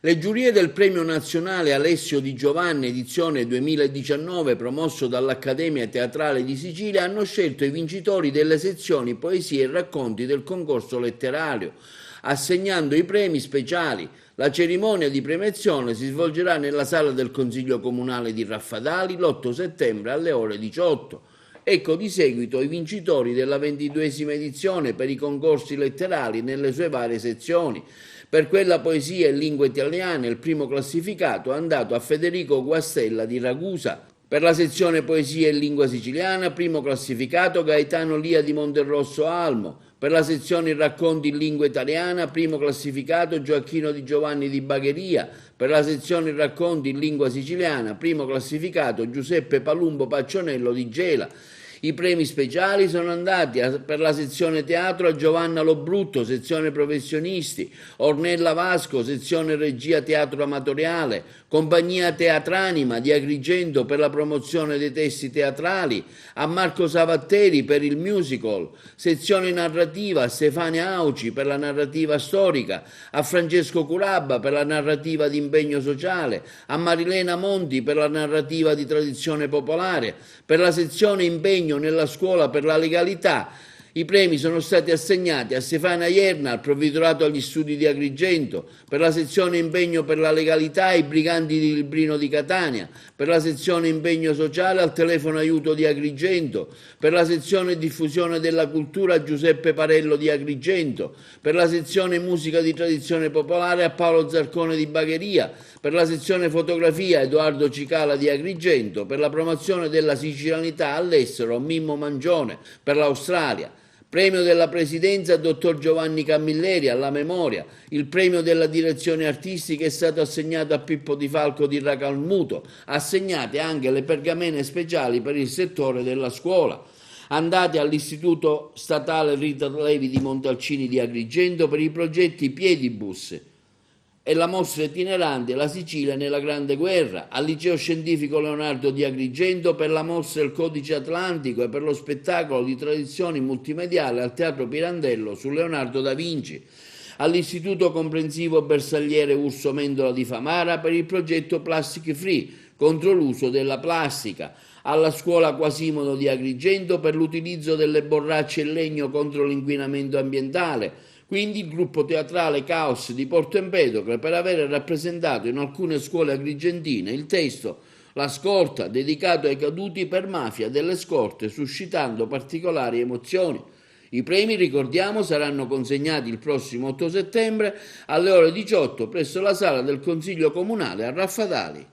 Le giurie del Premio Nazionale Alessio Di Giovanni edizione 2019 promosso dall'Accademia Teatrale di Sicilia hanno scelto i vincitori delle sezioni Poesie e Racconti del concorso letterario, assegnando i premi speciali. La cerimonia di premiazione si svolgerà nella sala del Consiglio Comunale di Raffadali l'8 settembre alle ore 18. Ecco di seguito i vincitori della 22esima edizione per i concorsi letterari nelle sue varie sezioni. Per quella poesia in lingua italiana il primo classificato è andato a Federico Guastella di Ragusa. Per la sezione poesia in lingua siciliana, primo classificato Gaetano Lia di Monterosso Almo. Per la sezione racconti in lingua italiana, primo classificato Gioacchino Di Giovanni di Bagheria. Per la sezione racconti in lingua siciliana, primo classificato Giuseppe Palumbo Paccionello di Gela. I premi speciali sono andati per la sezione teatro a Giovanna Lobrutto, sezione professionisti, Ornella Vasco, sezione regia teatro amatoriale, compagnia Teatranima di Agrigento per la promozione dei testi teatrali, a Marco Savatteri per il musical, sezione narrativa Stefania Auci per la narrativa storica, a Francesco Curabba per la narrativa di impegno sociale, a Marilena Monti per la narrativa di tradizione popolare, per la sezione impegno nella scuola per la legalità. I premi sono stati assegnati a Stefania Ierna, al Provveditorato agli Studi di Agrigento, per la sezione impegno per la legalità ai Briganti di Librino di Catania, per la sezione impegno sociale al Telefono Aiuto di Agrigento, per la sezione diffusione della cultura a Giuseppe Parello di Agrigento, per la sezione musica di tradizione popolare a Paolo Zarcone di Bagheria, per la sezione fotografia Edoardo Cicala di Agrigento, per la promozione della sicilianità all'estero Mimmo Mangione, per l'Australia. Premio della Presidenza Dottor Giovanni Camilleri alla memoria. Il premio della direzione artistica è stato assegnato a Pippo Di Falco di Racalmuto. Assegnate anche le pergamene speciali per il settore della scuola. Andate all'Istituto Statale Rita Levi di Montalcini di Agrigento per i progetti Piedibus e la mostra itinerante La Sicilia nella Grande Guerra, al Liceo Scientifico Leonardo di Agrigento per la mostra Il Codice Atlantico e per lo spettacolo di tradizioni multimediale al Teatro Pirandello su Leonardo da Vinci, all'Istituto Comprensivo Bersagliere Urso Mendola di Famara per il progetto Plastic Free contro l'uso della plastica, alla Scuola Quasimodo di Agrigento per l'utilizzo delle borracce in legno contro l'inquinamento ambientale. Quindi il gruppo teatrale Caos di Porto Empedocle per aver rappresentato in alcune scuole agrigentine il testo La scorta, dedicato ai caduti per mafia delle scorte, suscitando particolari emozioni. I premi, ricordiamo, saranno consegnati il prossimo 8 settembre alle ore 18 presso la sala del Consiglio Comunale a Raffadali.